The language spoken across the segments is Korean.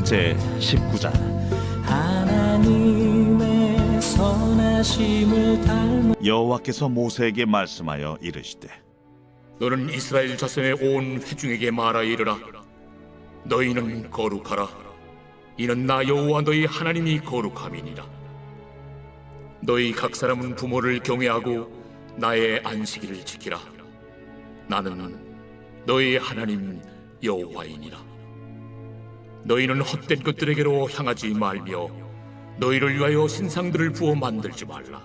제19장. 하나님의 선하심을 닮아 여호와께서 모세에게 말씀하여 이르시되, 너는 이스라엘 자손의 온 회중에게 말하여 이르라. 너희는 거룩하라. 이는 나 여호와 너희 하나님이 거룩함이니라. 너희 각 사람은 부모를 경외하고 나의 안식일을 지키라. 나는 너희 하나님 여호와이니라. 너희는 헛된 것들에게로 향하지 말며 너희를 위하여 신상들을 부어 만들지 말라.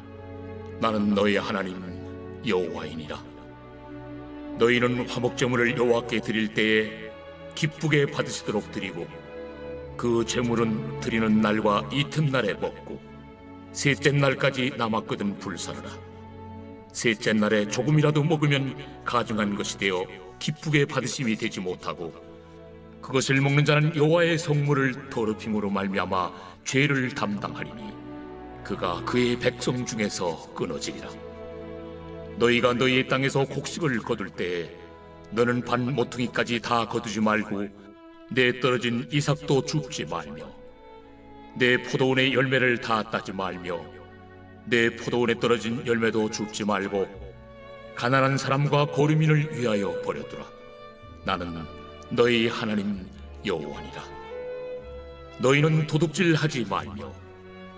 나는 너희 하나님 여호와이니라. 너희는 화목제물을 여호와께 드릴 때에 기쁘게 받으시도록 드리고, 그 제물은 드리는 날과 이튿날에 먹고 셋째 날까지 남았거든 불사르라. 셋째 날에 조금이라도 먹으면 가증한 것이 되어 기쁘게 받으심이 되지 못하고, 그것을 먹는 자는 여호와의 성물을 더럽힘으로 말미암아 죄를 담당하리니 그가 그의 백성 중에서 끊어지리라. 너희가 너희의 땅에서 곡식을 거둘 때에 너는 반 모퉁이까지 다 거두지 말고 내 떨어진 이삭도 줍지 말며 내 포도원의 열매를 다 따지 말며 내 포도원에 떨어진 열매도 줍지 말고 가난한 사람과 거류민을 위하여 버려두라. 나는 너희 하나님 여호와니라. 너희는 도둑질하지 말며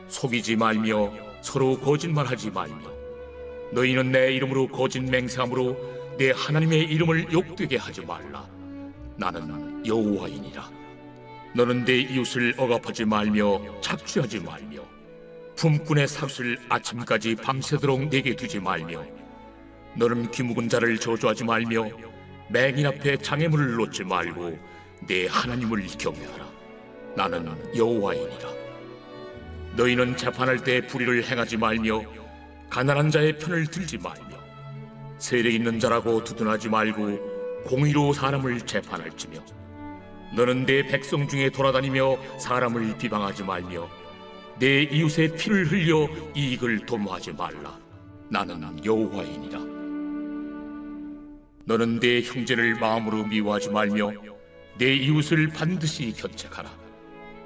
속이지 말며 서로 거짓말하지 말며 너희는 내 이름으로 거짓 맹세함으로 내 하나님의 이름을 욕되게 하지 말라. 나는 여호와이니라. 너는 내 이웃을 억압하지 말며 착취하지 말며 품꾼의 삭을 아침까지 밤새도록 내게 두지 말며 너는 귀묵은 자를 저주하지 말며 맹인 앞에 장애물을 놓지 말고 내 하나님을 경외하라. 나는 여호와이니라. 너희는 재판할 때 불의를 행하지 말며 가난한 자의 편을 들지 말며 세력 있는 자라고 두둔하지 말고 공의로 사람을 재판할지며 너는 내 백성 중에 돌아다니며 사람을 비방하지 말며 내 이웃의 피를 흘려 이익을 도모하지 말라. 나는 여호와이니라. 너는 내 형제를 마음으로 미워하지 말며 내 이웃을 반드시 견책하라.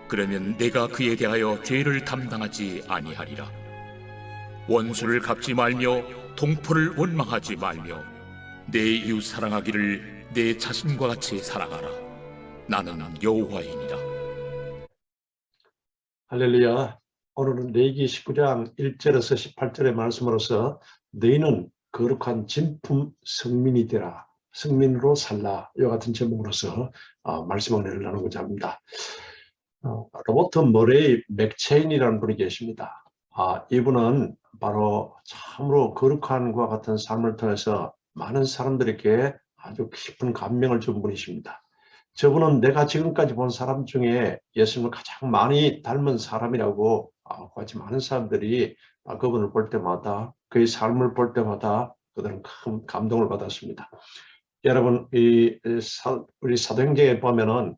그러면 내가 그에 대하여 죄를 담당하지 아니하리라. 원수를 갚지 말며 동포를 원망하지 말며 내 이웃 사랑하기를 내 자신과 같이 사랑하라. 나는 여호와이니라. 할렐루야. 오늘은 레위기 19장 1절에서 18절의 말씀으로서 너희는 거룩한 진품 성민이 되라, 성민으로 살라, 이와 같은 제목으로서 말씀을 나누고자 합니다. 로버트 머레이 맥체인이라는 분이 계십니다. 이분은 바로 참으로 거룩한과 같은 삶을 통해서 많은 사람들에게 아주 깊은 감명을 준 분이십니다. 저분은 내가 지금까지 본 사람 중에 예수님을 가장 많이 닮은 사람이라고 같이 많은 사람들이 그분을 볼 때마다, 그의 삶을 볼 때마다 그들은 큰 감동을 받았습니다. 여러분, 우리 사도행전에 보면은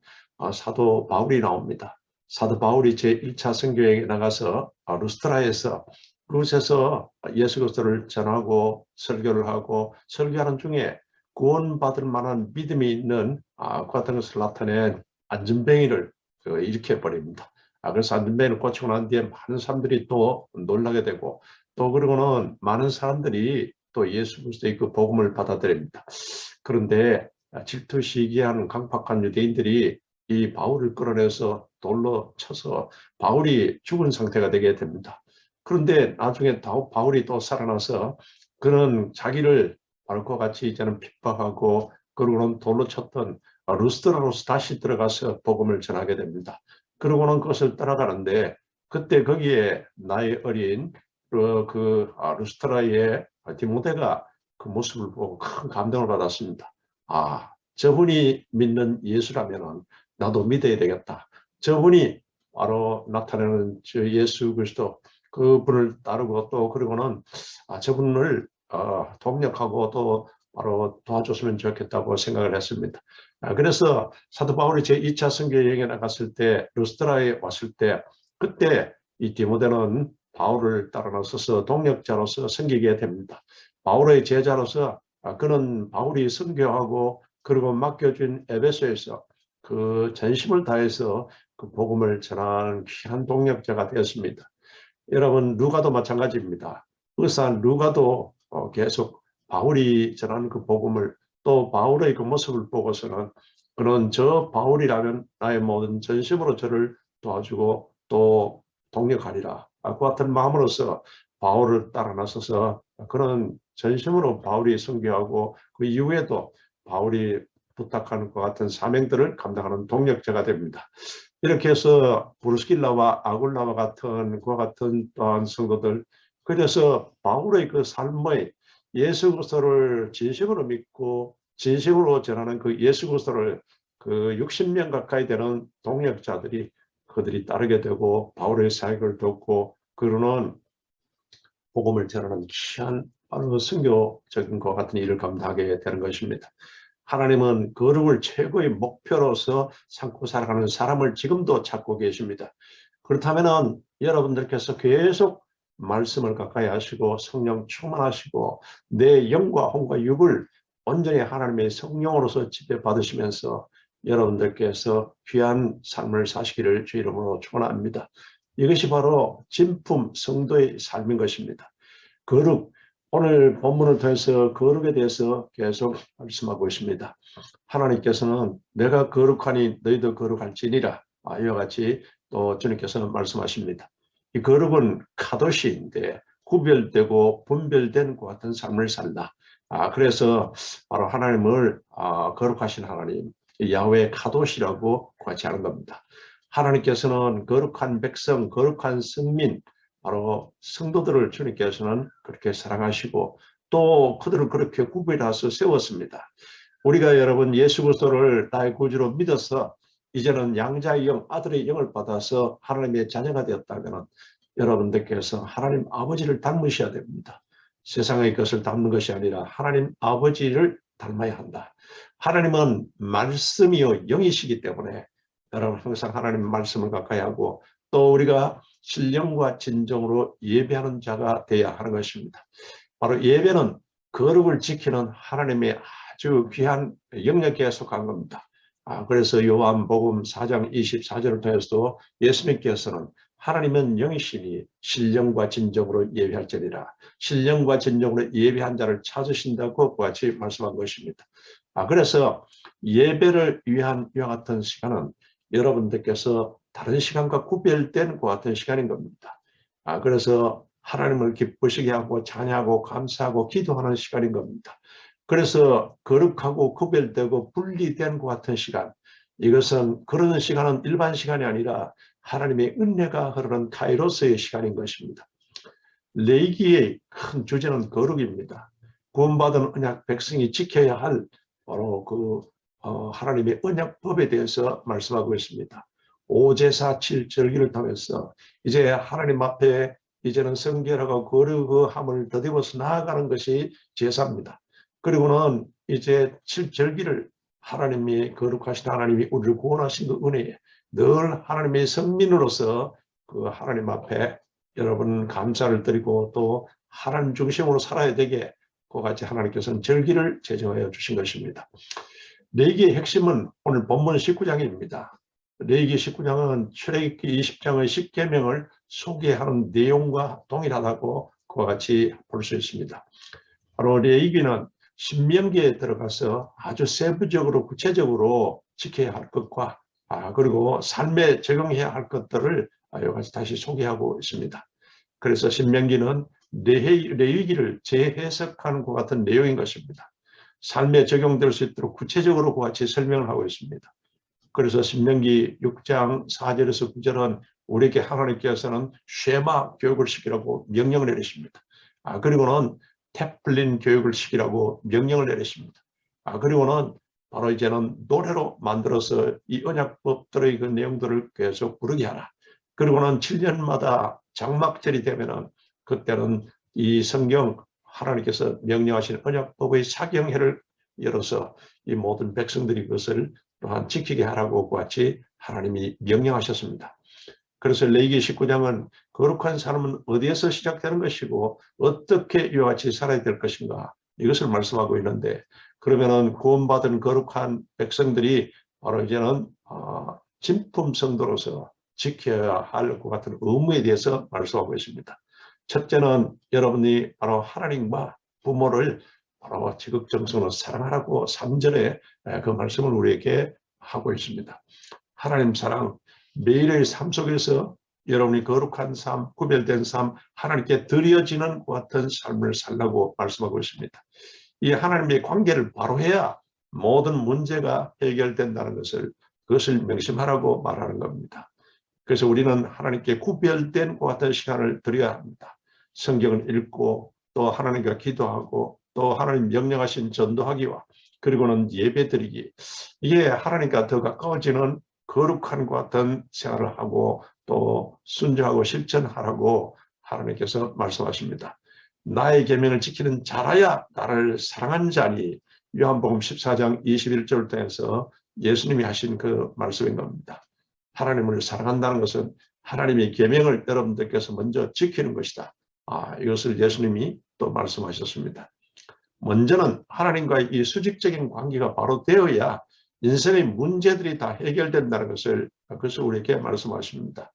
사도 바울이 나옵니다. 사도 바울이 제1차 선교에 나가서 루스트라에서 그곳에서 예수 그리스도를 전하고 설교를 하고 설교하는 중에 구원받을 만한 믿음이 있는 그 같은 것을 나타낸 안전뱅이를 일으켜버립니다. 그래서 안전뱅이를 고치고 난 뒤에 많은 사람들이 또 놀라게 되고, 또 그러고는 많은 사람들이 또 예수 그리스도의 그 복음을 받아들입니다. 그런데 질투시기한 강팍한 유대인들이 이 바울을 끌어내서 돌로 쳐서 바울이 죽은 상태가 되게 됩니다. 그런데 나중에 바울이 또 살아나서 그런 자기를 바울과 같이 이제는 핍박하고 그러고는 돌로 쳤던 루스트라로서 다시 들어가서 복음을 전하게 됩니다. 그러고는 그것을 따라가는데, 그때 거기에 나이 어린 루스트라의 디모데가 그 모습을 보고 큰 감동을 받았습니다. 저분이 믿는 예수라면 나도 믿어야 되겠다. 저분이 바로 나타내는 저 예수 그리스도, 그분을 따르고 또 그러고는 저분을 동력하고 또 바로 도와줬으면 좋겠다고 생각을 했습니다. 그래서 사도 바울이 제2차 선교 여행에 나갔을 때 루스트라에 왔을 때, 그때 이 디모데는 바울을 따라 나서서 동력자로서 섬기게 됩니다. 바울의 제자로서 그는 바울이 선교하고 그리고 맡겨준 에베소에서 그 전심을 다해서 그 복음을 전하는 귀한 동력자가 되었습니다. 여러분 누가도 마찬가지입니다. 의사 누가도 계속 바울이 전하는 그 복음을 또 바울의 그 모습을 보고서는 그는 저 바울이라면 나의 모든 전심으로 저를 도와주고 또 동력하리라. 그 같은 마음으로서 바울을 따라 나서서 그런 전심으로 바울이 선교하고 그 이후에도 바울이 부탁하는 것 같은 사명들을 감당하는 동력자가 됩니다. 이렇게 해서 브루스길라와 아굴라와 같은 그와 같은 또한 성도들, 그래서 바울의 그 삶의 예수 그리스도를 진심으로 믿고 진심으로 전하는 그 예수 그리스도를 그 60년 가까이 되는 동력자들이 그들이 따르게 되고 바울의 사역을 돕고 그러는 복음을 전하는 귀한 바로 선교적인 것 같은 일을 감당하게 되는 것입니다. 하나님은 거룩을 최고의 목표로서 삼고 살아가는 사람을 지금도 찾고 계십니다. 그렇다면 여러분들께서 계속 말씀을 가까이 하시고 성령 충만하시고 내 영과 혼과 육을 온전히 하나님의 성령으로서 지배받으시면서 여러분들께서 귀한 삶을 사시기를 주 이름으로 축원합니다. 이것이 바로 진품 성도의 삶인 것입니다. 거룩, 오늘 본문을 통해서 거룩에 대해서 계속 말씀하고 있습니다. 하나님께서는 내가 거룩하니 너희도 거룩할지니라. 이와 같이 또 주님께서는 말씀하십니다. 이 거룩은 카도시인데 구별되고 분별된 것 같은 삶을 살다. 그래서 바로 하나님을 거룩하신 하나님, 야훼 카도시라고 같이 하는 겁니다. 하나님께서는 거룩한 백성, 거룩한 성민, 바로 성도들을 주님께서는 그렇게 사랑하시고 또 그들을 그렇게 구별해서 세웠습니다. 우리가 여러분 예수 그리스도를 나의 구주로 믿어서 이제는 양자의 영, 아들의 영을 받아서 하나님의 자녀가 되었다면 여러분들께서 하나님 아버지를 닮으셔야 됩니다. 세상의 것을 닮는 것이 아니라 하나님 아버지를 닮아야 한다. 하나님은 말씀이요 영이시기 때문에 여러분 항상 하나님 말씀을 가까이 하고 또 우리가 신령과 진정으로 예배하는 자가 되어야 하는 것입니다. 바로 예배는 거룩을 지키는 하나님의 아주 귀한 영역에 속한 겁니다. 그래서 요한복음 4장 24절을 통해서도 예수님께서는 하나님은 영이시니 신령과 진정으로 예배할지니라. 신령과 진정으로 예배한 자를 찾으신다고 같이 말씀한 것입니다. 그래서 예배를 위한 이와 같은 시간은 여러분들께서 다른 시간과 구별된 것 같은 시간인 겁니다. 그래서 하나님을 기쁘시게 하고 찬양하고 감사하고 기도하는 시간인 겁니다. 그래서 거룩하고 구별되고 분리된 것 같은 시간, 이것은 그런 시간은 일반 시간이 아니라 하나님의 은혜가 흐르는 카이로스의 시간인 것입니다. 레위기의 큰 주제는 거룩입니다. 구원받은 언약 백성이 지켜야 할 바로 그 하나님의 언약법에 대해서 말씀하고 있습니다. 5제사 7절기를 통해서 이제 하나님 앞에 이제는 성결하고 거룩함을 더듬어서 나아가는 것이 제사입니다. 그리고는 이제 7절기를 하나님이 거룩하신 하나님이 우리를 구원하신 그 은혜에 늘 하나님의 성민으로서 그 하나님 앞에 여러분 감사를 드리고 또 하나님 중심으로 살아야 되게 그와 같이 하나님께서는 절기를 제정하여 주신 것입니다. 레위기의 핵심은 오늘 본문 19장입니다. 레위기 19장은 출애굽기 20장의 10계명을 소개하는 내용과 동일하다고 그와 같이 볼 수 있습니다. 바로 레위기는 신명기에 들어가서 아주 세부적으로 구체적으로 지켜야 할 것과 그리고 삶에 적용해야 할 것들을 이와 같이 다시 소개하고 있습니다. 그래서 신명기는 레위기를 재해석하는 것 같은 내용인 것입니다. 삶에 적용될 수 있도록 구체적으로 그와 같이 설명을 하고 있습니다. 그래서 신명기 6장 4절에서 9절은 우리에게 하나님께서는 쉐마 교육을 시키라고 명령을 내리십니다. 그리고는 태플린 교육을 시키라고 명령을 내리십니다. 그리고는 바로 이제는 노래로 만들어서 이 언약법들의 그 내용들을 계속 부르게 하라. 그리고는 7년마다 장막절이 되면은 그때는 이 성경 하나님께서 명령하신 언약법의 사경회를 열어서 이 모든 백성들이 그것을 또한 지키게 하라고 같이 하나님이 명령하셨습니다. 그래서 레위기 19장은 거룩한 삶은 어디에서 시작되는 것이고 어떻게 이와 같이 살아야 될 것인가 이것을 말씀하고 있는데 그러면은 구원받은 거룩한 백성들이 바로 이제는 진품 성도로서 지켜야 할 것 같은 의무에 대해서 말씀하고 있습니다. 첫째는 여러분이 바로 하나님과 부모를 바로 지극정성으로 사랑하라고 3절에 그 말씀을 우리에게 하고 있습니다. 하나님 사랑, 매일의 삶 속에서 여러분이 거룩한 삶, 구별된 삶, 하나님께 드려지는 것 같은 삶을 살라고 말씀하고 있습니다. 이 하나님의 관계를 바로 해야 모든 문제가 해결된다는 그것을 명심하라고 말하는 겁니다. 그래서 우리는 하나님께 구별된 것 같은 시간을 드려야 합니다. 성경을 읽고 또 하나님과 기도하고 또 하나님 명령하신 전도하기와 그리고는 예배드리기, 이게 하나님과 더 가까워지는 거룩한 것 같은 생활을 하고 또 순종하고 실천하라고 하나님께서 말씀하십니다. 나의 계명을 지키는 자라야 나를 사랑하는 자니, 요한복음 14장 21절을 통해서 예수님이 하신 그 말씀인 겁니다. 하나님을 사랑한다는 것은 하나님의 계명을 여러분들께서 먼저 지키는 것이다. 이것을 예수님이 또 말씀하셨습니다. 먼저는 하나님과의 이 수직적인 관계가 바로 되어야 인생의 문제들이 다 해결된다는 것을 우리에게 말씀하십니다.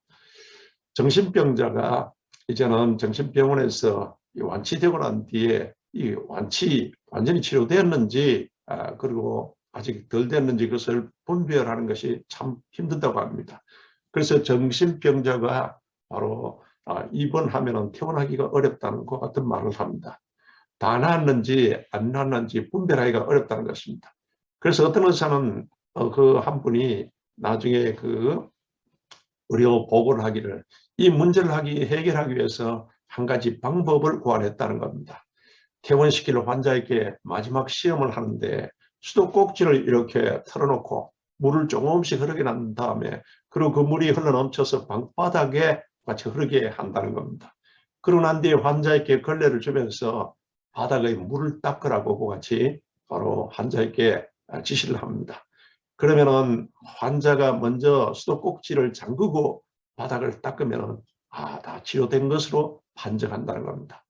정신병자가 이제는 정신병원에서 완치되고 난 뒤에 이 완전히 치료되었는지 그리고 아직 덜 됐는지 그것을 분별하는 것이 참 힘들다고 합니다. 그래서 정신병자가 바로 입원하면 퇴원하기가 어렵다는 것 같은 말을 합니다. 다 나았는지 안 나았는지 분별하기가 어렵다는 것입니다. 그래서 어떤 의사는 그 한 분이 나중에 그 의료 보고를 하기를 이 문제를 해결하기 위해서 한 가지 방법을 고안했다는 겁니다. 퇴원시킬 환자에게 마지막 시험을 하는데 수도꼭지를 이렇게 털어놓고 물을 조금씩 흐르게 난 다음에 그리고 그 물이 흘러넘쳐서 방바닥에 같이 흐르게 한다는 겁니다. 그러고 난 뒤에 환자에게 걸레를 주면서 바닥에 물을 닦으라고 같이 바로 환자에게 지시를 합니다. 그러면은 환자가 먼저 수도꼭지를 잠그고 바닥을 닦으면 다 치료된 것으로 판정한다는 겁니다.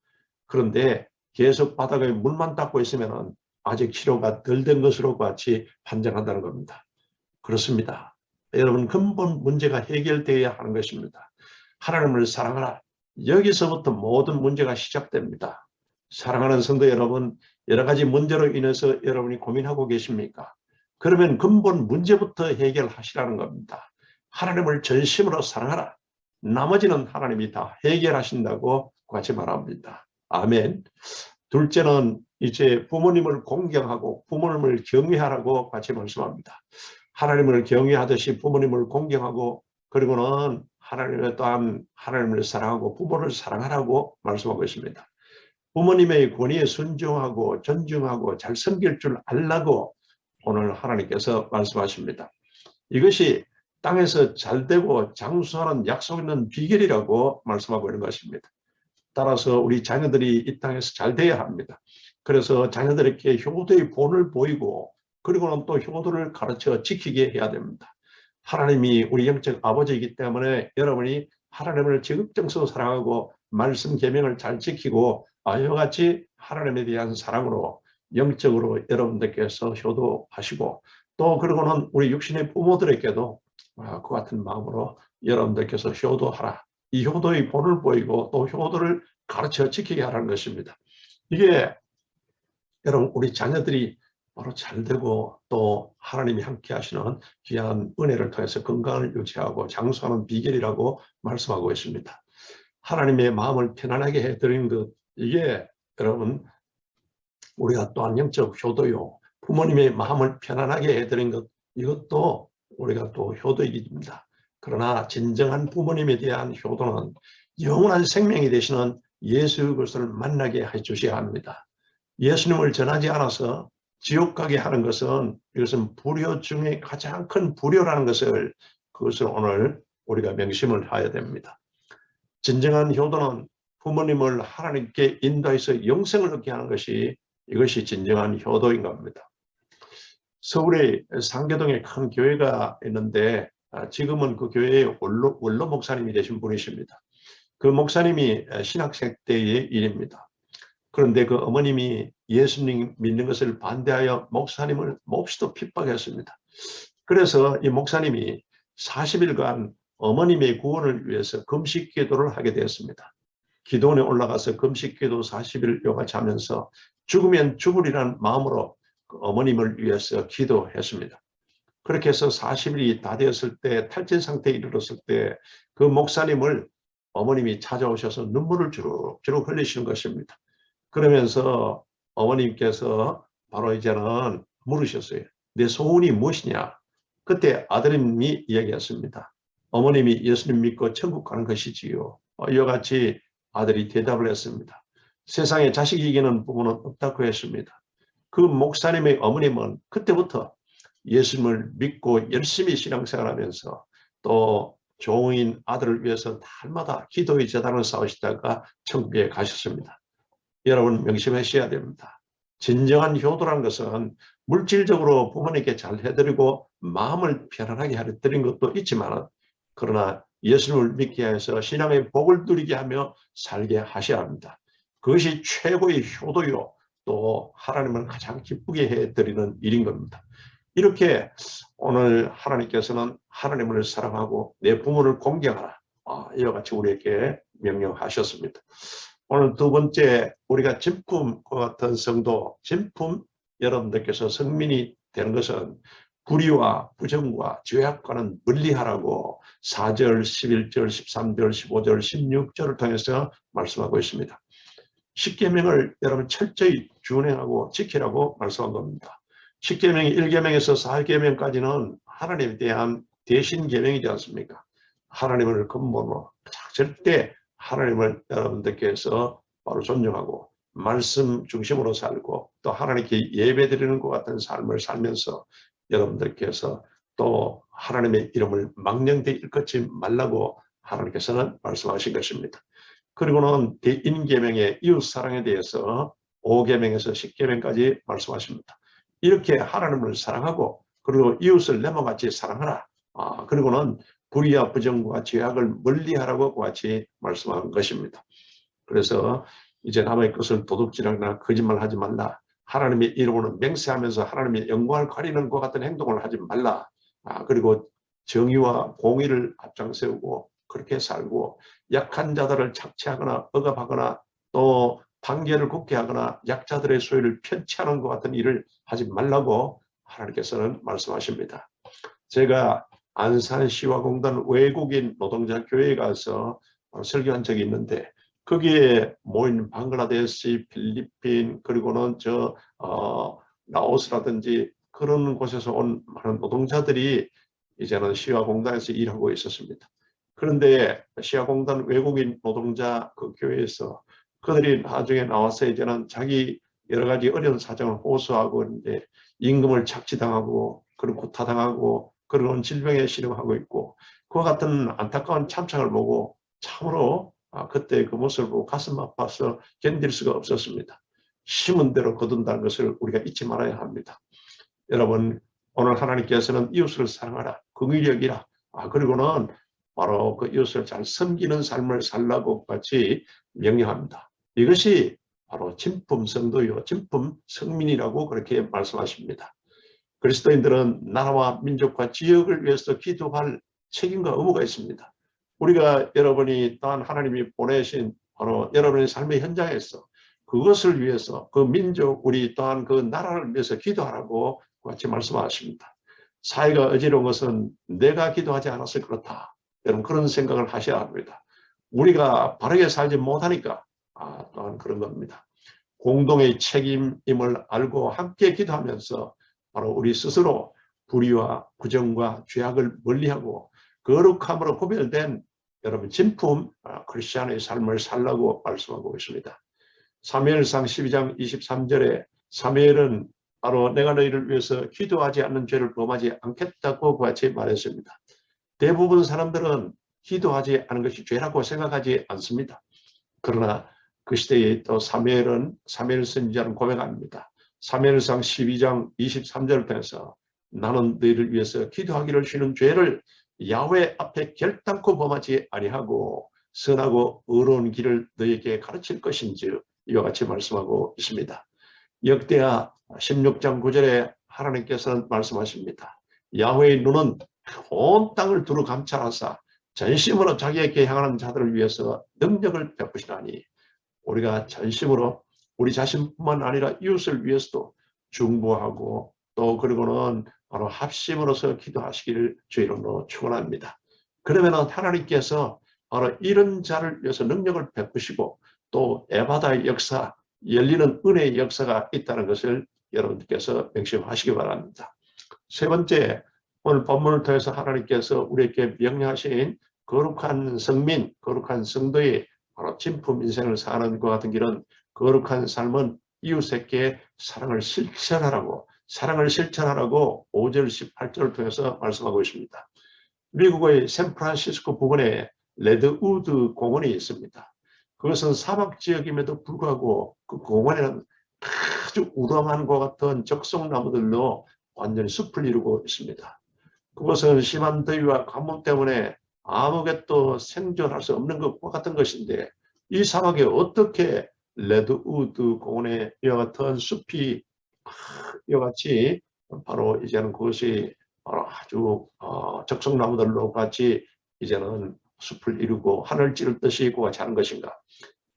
그런데 계속 바닥에 물만 닦고 있으면 아직 치료가 덜 된 것으로 같이 판정한다는 겁니다. 그렇습니다. 여러분, 근본 문제가 해결되어야 하는 것입니다. 하나님을 사랑하라. 여기서부터 모든 문제가 시작됩니다. 사랑하는 성도 여러분, 여러 가지 문제로 인해서 여러분이 고민하고 계십니까? 그러면 근본 문제부터 해결하시라는 겁니다. 하나님을 전심으로 사랑하라. 나머지는 하나님이 다 해결하신다고 같이 말합니다. 아멘. 둘째는 이제 부모님을 공경하고 부모님을 경외하라고 같이 말씀합니다. 하나님을 경외하듯이 부모님을 공경하고 그리고는 하나님의 또한 하나님을 사랑하고 부모를 사랑하라고 말씀하고 있습니다. 부모님의 권위에 순종하고 존중하고 잘 섬길 줄 알라고 오늘 하나님께서 말씀하십니다. 이것이 땅에서 잘되고 장수하는 약속 있는 비결이라고 말씀하고 있는 것입니다. 따라서 우리 자녀들이 이 땅에서 잘 돼야 합니다. 그래서 자녀들에게 효도의 본을 보이고 그리고는 또 효도를 가르쳐 지키게 해야 됩니다. 하나님이 우리 영적 아버지이기 때문에 여러분이 하나님을 지극정성으로 사랑하고 말씀 계명을 잘 지키고 이와 같이 하나님에 대한 사랑으로 영적으로 여러분들께서 효도하시고 또 그리고는 우리 육신의 부모들에게도 그 같은 마음으로 여러분들께서 효도하라. 이 효도의 본을 보이고 또 효도를 가르쳐 지키게 하라는 것입니다. 이게 여러분 우리 자녀들이 바로 잘되고 또 하나님이 함께 하시는 귀한 은혜를 통해서 건강을 유지하고 장수하는 비결이라고 말씀하고 있습니다. 하나님의 마음을 편안하게 해드리는 것, 이게 여러분 우리가 또한 영적 효도요. 부모님의 마음을 편안하게 해드리는 것, 이것도 우리가 또 효도이기입니다. 그러나 진정한 부모님에 대한 효도는 영원한 생명이 되시는 예수 그리스도를 만나게 해주셔야 합니다. 예수님을 전하지 않아서 지옥 가게 하는 것은 이것은 불효 중에 가장 큰 불효라는 것을 그것을 오늘 우리가 명심을 해야 됩니다. 진정한 효도는 부모님을 하나님께 인도해서 영생을 얻게 하는 것이 이것이 진정한 효도인 겁니다. 서울에 상계동에 큰 교회가 있는데 지금은 그 교회의 원로 목사님이 되신 분이십니다. 그 목사님이 신학생 때의 일입니다. 그런데 그 어머님이 예수님 믿는 것을 반대하여 목사님을 몹시도 핍박했습니다. 그래서 이 목사님이 40일간 어머님의 구원을 위해서 금식 기도를 하게 되었습니다. 기도원에 올라가서 금식 기도 40일 요같이 하면서 죽으면 죽으리라는 마음으로 그 어머님을 위해서 기도했습니다. 그렇게 해서 40일이 다 되었을 때, 탈진 상태에 이르렀을 때 그 목사님을 어머님이 찾아오셔서 눈물을 주룩주룩 흘리시는 것입니다. 그러면서 어머님께서 바로 이제는 물으셨어요. 내 소원이 무엇이냐? 그때 아드님이 이야기했습니다. 어머님이 예수님 믿고 천국 가는 것이지요. 이와 같이 아들이 대답을 했습니다. 세상에 자식이 이기는 부모는 없다고 했습니다. 그 목사님의 어머님은 그때부터 예수님을 믿고 열심히 신앙생활하면서 또 종인 아들을 위해서 날마다 기도의 제단을 쌓으시다가 천국에 가셨습니다. 여러분 명심하셔야 됩니다. 진정한 효도라는 것은 물질적으로 부모님께 잘 해드리고 마음을 편안하게 해드리는 것도 있지만, 그러나 예수님을 믿게 해서 신앙의 복을 누리게 하며 살게 하셔야 합니다. 그것이 최고의 효도요, 또 하나님을 가장 기쁘게 해드리는 일인 겁니다. 이렇게 오늘 하나님께서는 하나님을 사랑하고 내 부모를 공경하라, 이와 같이 우리에게 명령하셨습니다. 오늘 두 번째, 우리가 진품과 같은 성도, 진품, 여러분들께서 성민이 되는 것은 불의와 부정과 죄악과는 멀리하라고 4절, 11절, 13절, 15절, 16절을 통해서 말씀하고 있습니다. 10계명을 여러분 철저히 준행하고 지키라고 말씀한 겁니다. 10계명이 1계명에서 4계명까지는 하나님에 대한 대신 계명이지 않습니까? 하나님을 근본으로 절대 하나님을 여러분들께서 바로 존중하고 말씀 중심으로 살고 또 하나님께 예배드리는 것 같은 삶을 살면서 여러분들께서 또 하나님의 이름을 망령되이 일컫지 말라고 하나님께서는 말씀하신 것입니다. 그리고는 대인계명의 이웃사랑에 대해서 5계명에서 10계명까지 말씀하십니다. 이렇게 하나님을 사랑하고 그리고 이웃을 내모같이 사랑하라. 그리고는 불의와 부정과 죄악을 멀리하라고 같이 말씀한 것입니다. 그래서 이제 남의 것을 도둑질하거나 거짓말하지 말라. 하나님의 이름으로 맹세하면서 하나님의 영광을 가리는 것 같은 행동을 하지 말라. 그리고 정의와 공의를 앞장세우고 그렇게 살고 약한 자들을 착취하거나 억압하거나 또 단계를 굳게 하거나 약자들의 소유를 편취하는 것 같은 일을 하지 말라고 하나님께서는 말씀하십니다. 제가 안산시화공단 외국인 노동자 교회에 가서 설교한 적이 있는데 거기에 모인 방글라데시, 필리핀, 그리고는 라오스라든지 그런 곳에서 온 많은 노동자들이 이제는 시화공단에서 일하고 있었습니다. 그런데 시화공단 외국인 노동자 그 교회에서 그들이 나중에 나와서 이제는 자기 여러 가지 어려운 사정을 호소하고 있는데 임금을 착취당하고 그리고 구타당하고 그런 질병에 시름하고 있고 그와 같은 안타까운 참상을 보고 참으로 그때 그 모습을 보고 가슴 아파서 견딜 수가 없었습니다. 심은 대로 거둔다는 것을 우리가 잊지 말아야 합니다. 여러분 오늘 하나님께서는 이웃을 사랑하라, 긍휼히 여기라, 그리고는 바로 그 이웃을 잘 섬기는 삶을 살라고 같이 명령합니다. 이것이 바로 진품 성도요, 진품 성민이라고 그렇게 말씀하십니다. 그리스도인들은 나라와 민족과 지역을 위해서 기도할 책임과 의무가 있습니다. 우리가 여러분이 또한 하나님이 보내신 바로 여러분의 삶의 현장에서 그것을 위해서 그 민족, 우리 또한 그 나라를 위해서 기도하라고 같이 말씀하십니다. 사회가 어지러운 것은 내가 기도하지 않아서 그렇다. 여러분 그런 생각을 하셔야 합니다. 우리가 바르게 살지 못하니까 또한 그런 겁니다. 공동의 책임임을 알고 함께 기도하면서 바로 우리 스스로 불의와 부정과 죄악을 멀리하고 거룩함으로 구별된 여러분 진품 크리스찬의 삶을 살라고 말씀하고 있습니다. 사무엘상 12장 23절에 사무엘은 바로 내가 너희를 위해서 기도하지 않는 죄를 범하지 않겠다고 같이 말했습니다. 대부분 사람들은 기도하지 않은 것이 죄라고 생각하지 않습니다. 그러나 그 시대에 또 사무엘은 사무엘 선지자는 고백합니다. 사무엘상 12장 23절을 통해서 나는 너희를 위해서 기도하기를 쉬는 죄를 야훼 앞에 결단코 범하지 아니하고 선하고 의로운 길을 너희에게 가르칠 것인지 이와 같이 말씀하고 있습니다. 역대하 16장 9절에 하나님께서는 말씀하십니다. 야훼의 눈은 온 땅을 두루 감찰하사 전심으로 자기에게 향하는 자들을 위해서 능력을 베푸시나니 우리가 전심으로 우리 자신뿐만 아니라 이웃을 위해서도 중보하고 또 그리고는 바로 합심으로서 기도하시기를 주 이름으로 축원합니다. 그러면 하나님께서 바로 이런 자를 위해서 능력을 베푸시고 또 에바다의 역사, 열리는 은혜의 역사가 있다는 것을 여러분들께서 명심하시기 바랍니다. 세 번째, 오늘 본문을 통해서 하나님께서 우리에게 명령하신 거룩한 성민, 거룩한 성도의 바로 진품 인생을 사는 것 같은 길은 거룩한 삶은 이웃에게 사랑을 실천하라고 5절 18절을 통해서 말씀하고 있습니다. 미국의 샌프란시스코 부근에 레드우드 공원이 있습니다. 그것은 사막 지역임에도 불구하고 그 공원에는 아주 우람한 것 같은 적송나무들로 완전히 숲을 이루고 있습니다. 그것은 심한 더위와 가뭄 때문에 아무것도 생존할 수 없는 것과 같은 것인데 이 사막에 어떻게 레드우드 공원에 이와 같은 숲이 이와 같이 바로 이제는 그것이 바로 아주 적송나무들로 같이 이제는 숲을 이루고 하늘 찌를 듯이 그와 자는 것인가.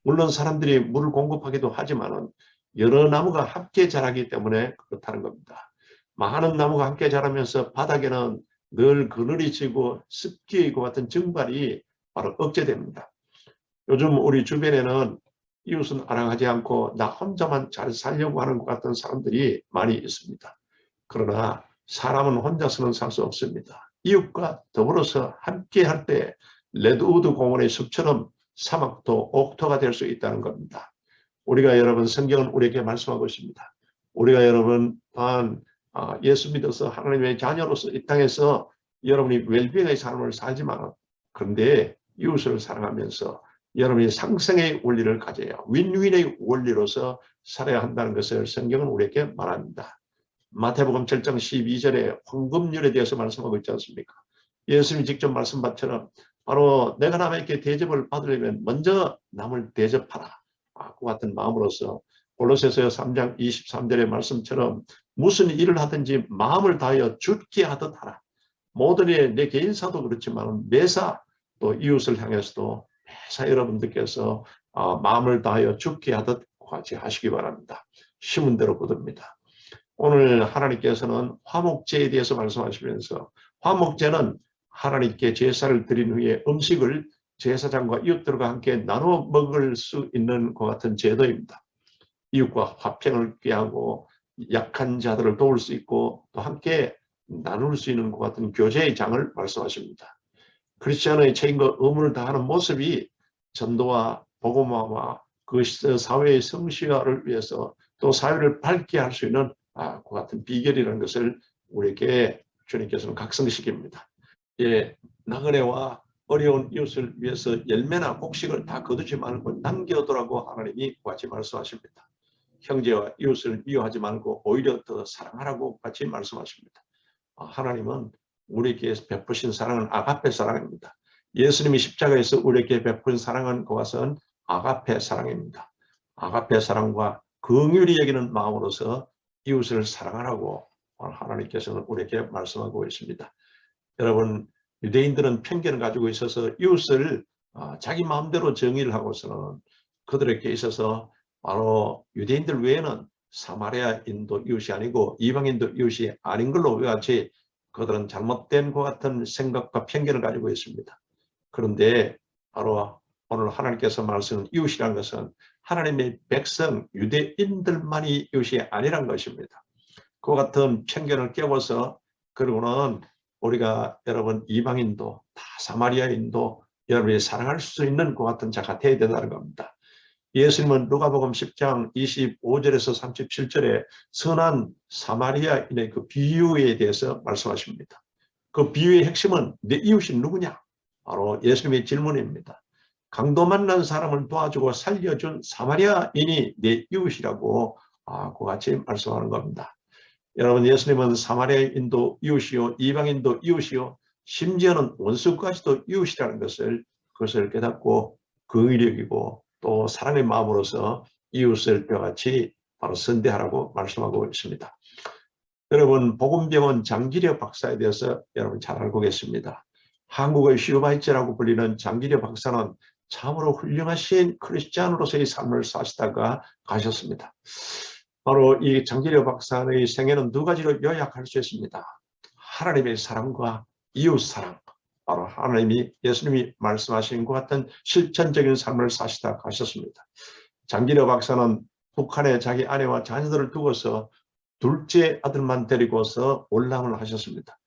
물론 사람들이 물을 공급하기도 하지만 여러 나무가 함께 자라기 때문에 그렇다는 겁니다. 많은 나무가 함께 자라면서 바닥에는 늘 그늘이 지고 습기의 이와 같은 증발이 바로 억제됩니다. 요즘 우리 주변에는 이웃은 아랑하지 않고 나 혼자만 잘 살려고 하는 것 같은 사람들이 많이 있습니다. 그러나 사람은 혼자서는 살 수 없습니다. 이웃과 더불어서 함께 할 때 레드우드 공원의 숲처럼 사막도 옥토가 될 수 있다는 겁니다. 우리가 여러분 성경은 우리에게 말씀하고 있습니다. 우리가 여러분 또한 예수 믿어서 하나님의 자녀로서 이 땅에서 여러분이 웰빙의 삶을 살지만 그런데 이웃을 사랑하면서 여러분이 상생의 원리를 가져야 윈윈의 원리로서 살아야 한다는 것을 성경은 우리에게 말합니다. 마태복음 7장 12절에 황금률에 대해서 말씀하고 있지 않습니까? 예수님이 직접 말씀한 것처럼 바로 내가 남에게 대접을 받으려면 먼저 남을 대접하라. 그 같은 마음으로서 골로새서 3장 23절의 말씀처럼 무슨 일을 하든지 마음을 다하여 주께 하듯 하라. 모든 일, 내 개인사도 그렇지만 매사 또 이웃을 향해서도 매사 여러분들께서 마음을 다하여 주께 하듯 같이 하시기 바랍니다. 심은 대로 거둡니다. 오늘 하나님께서는 화목제에 대해서 말씀하시면서 화목제는 하나님께 제사를 드린 후에 음식을 제사장과 이웃들과 함께 나눠 먹을 수 있는 것 같은 제도입니다. 이웃과 화평을 꾀하고 약한 자들을 도울 수 있고 또 함께 나눌 수 있는 것 같은 교제의 장을 말씀하십니다. 크리스천의 책임과 의무를 다하는 모습이 전도와 복음화와 그 사회의 성실화를 위해서 또 사회를 밝게 할 수 있는 그 같은 비결이라는 것을 우리에게 주님께서는 각성시킵니다. 예, 나그네와 어려운 이웃을 위해서 열매나 곡식을 다 거두지 말고 남겨두라고 하나님이 같이 말씀하십니다. 형제와 이웃을 미워하지 말고 오히려 더 사랑하라고 같이 말씀하십니다. 하나님은 우리에게 베푸신 사랑은 아가페 사랑입니다. 예수님이 십자가에서 우리에게 베푼 사랑은 그것은 아가페 사랑입니다. 아가페 사랑과 긍휼히 여기는 마음으로서 이웃을 사랑하라고 하나님께서는 우리에게 말씀하고 있습니다. 여러분, 유대인들은 편견을 가지고 있어서 이웃을 자기 마음대로 정의를 하고서는 그들에게 있어서 바로 유대인들 외에는 사마리아인도 이웃이 아니고 이방인도 이웃이 아닌 걸로 같이 그들은 잘못된 것 같은 생각과 편견을 가지고 있습니다. 그런데 바로 오늘 하나님께서 말씀하신 이웃이라는 것은 하나님의 백성 유대인들만이 이웃이 아니란 것입니다. 그 같은 편견을 깨워서 그리고는 우리가 여러분 이방인도 다 사마리아인도 여러분이 사랑할 수 있는 것 같은 자가 되어야 된다는 겁니다. 예수님은 누가복음 10장 25절에서 37절에 선한 사마리아인의 그 비유에 대해서 말씀하십니다. 그 비유의 핵심은 내 이웃이 누구냐? 바로 예수님의 질문입니다. 강도 만난 사람을 도와주고 살려준 사마리아인이 내 이웃이라고 그같이 말씀하는 겁니다. 여러분, 예수님은 사마리아인도 이웃이요 이방인도 이웃이요 심지어는 원수까지도 이웃이라는 그것을 깨닫고 긍휼히 여기고 또 사랑의 마음으로서 이웃을 뼈같이 바로 선대하라고 말씀하고 있습니다. 여러분 복음병원 장기려 박사에 대해서 여러분 잘 알고 계십니다. 한국의 슈바이처라고 불리는 장기려 박사는 참으로 훌륭하신 크리스찬으로서의 삶을 사시다가 가셨습니다. 바로 이 장기려 박사의 생애는 두 가지로 요약할 수 있습니다. 하나님의 사랑과 이웃 사랑, 바로 하나님이 예수님이 말씀하신 것 같은 실천적인 삶을 사시다 가셨습니다. 장기려 박사는 북한에 자기 아내와 자녀들을 두고서 둘째 아들만 데리고서 올라을 하셨습니다.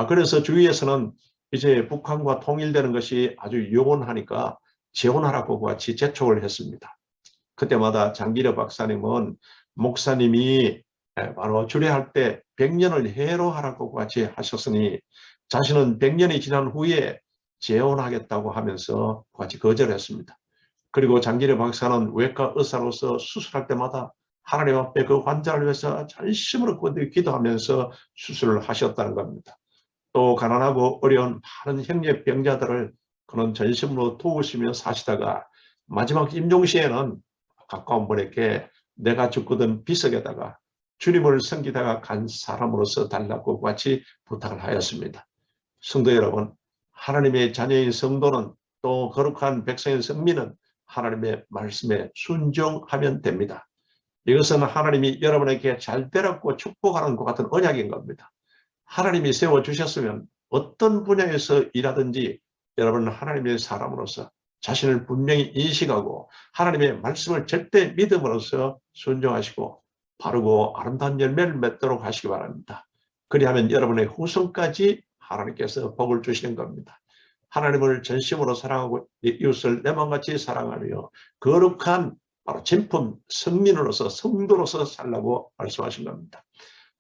그래서 주위에서는 이제 북한과 통일되는 것이 아주 영원하니까 재혼하라고 같이 재촉을 했습니다. 그때마다 장기려 박사님은 목사님이 바로 주례할 때 100년을 해로하라고 같이 하셨으니 자신은 100년이 지난 후에 재혼하겠다고 하면서 같이 거절했습니다. 그리고 장기려 박사는 외과 의사로서 수술할 때마다 하나님 앞에 그 환자를 위해서 전심으로 기도하면서 수술을 하셨다는 겁니다. 또 가난하고 어려운 많은 형제 병자들을 그는 전심으로 도우시며 사시다가 마지막 임종시에는 가까운 분에게 내가 죽거든 비석에다가 주님을 섬기다가 간 사람으로서 달라고 같이 부탁을 하였습니다. 성도 여러분, 하나님의 자녀인 성도는 또 거룩한 백성인 성민은 하나님의 말씀에 순종하면 됩니다. 이것은 하나님이 여러분에게 잘 되라고 축복하는 것 같은 언약인 겁니다. 하나님이 세워주셨으면 어떤 분야에서 일하든지 여러분은 하나님의 사람으로서 자신을 분명히 인식하고 하나님의 말씀을 절대 믿음으로써 순종하시고 바르고 아름다운 열매를 맺도록 하시기 바랍니다. 그리하면 여러분의 후손까지 하나님께서 복을 주시는 겁니다. 하나님을 전심으로 사랑하고 이웃을 내 마음같이 사랑하며 거룩한 바로 진품 성민으로서 성도로서 살라고 말씀하신 겁니다.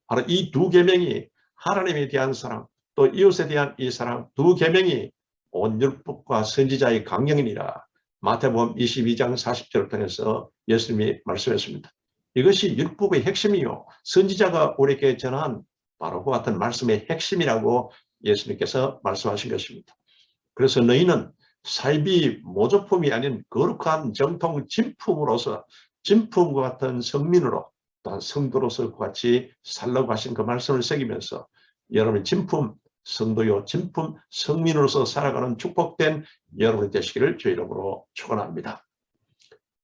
바로 이 두 계명이 하나님에 대한 사랑 또 이웃에 대한 이 사랑 두 계명이 온 율법과 선지자의 강령이니라. 마태복음 22장 40절을 통해서 예수님이 말씀했습니다. 이것이 율법의 핵심이요 선지자가 우리에게 전한 바로 그 같은 말씀의 핵심이라고 예수님께서 말씀하신 것입니다. 그래서 너희는 사이비 모조품이 아닌 거룩한 정통 진품으로서 진품과 같은 성민으로 또한 성도로서 같이 살라고 하신 그 말씀을 새기면서 여러분의 진품 성도요 진품 성민으로서 살아가는 축복된 여러분이 되시기를 주의 이름으로 축원합니다.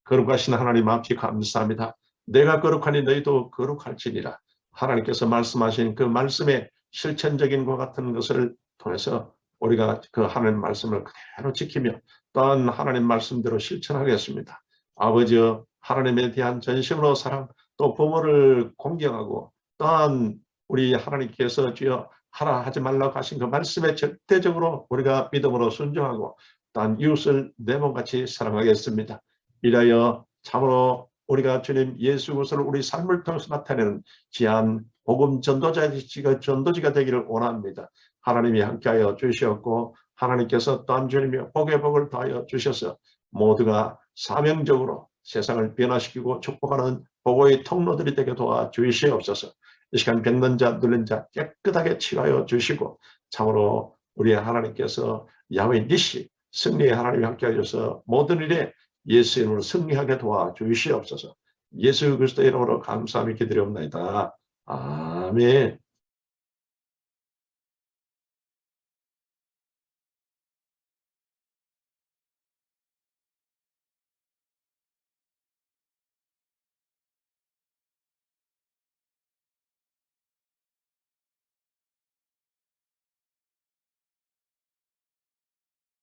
거룩하신 하나님 앞에 감사합니다. 내가 거룩하니 너희도 거룩할지니라. 하나님께서 말씀하신 그 말씀의 실천적인 것 같은 것을 통해서 우리가 그 하나님 말씀을 그대로 지키며 또한 하나님 말씀대로 실천하겠습니다. 아버지 하나님에 대한 전심으로 사랑 또 부모를 공경하고 또한 우리 하나님께서 주여 하라 하지 말라고 하신 그 말씀에 절대적으로 우리가 믿음으로 순종하고 또한 이웃을 내 몸같이 사랑하겠습니다. 이라여 참으로 우리가 주님 예수 그리스도를 우리 삶을 통해서 나타내는 귀한 복음 전도지가 되기를 원합니다. 하나님이 함께하여 주시었고 하나님께서 또한 주님이 복의 복을 더하여 주셔서 모두가 사명적으로 세상을 변화시키고 축복하는 복의 통로들이 되게 도와주시옵소서. 이 시간 뵙는 자 눌린 자 깨끗하게 치유하여 주시고 참으로 우리 하나님께서 야훼 니시 승리의 하나님이 함께하셔서 모든 일에 예수 이름으로 승리하게 도와주시옵소서. 예수 그리스도 이름으로 감사하며 기도드리옵나이다. 아멘.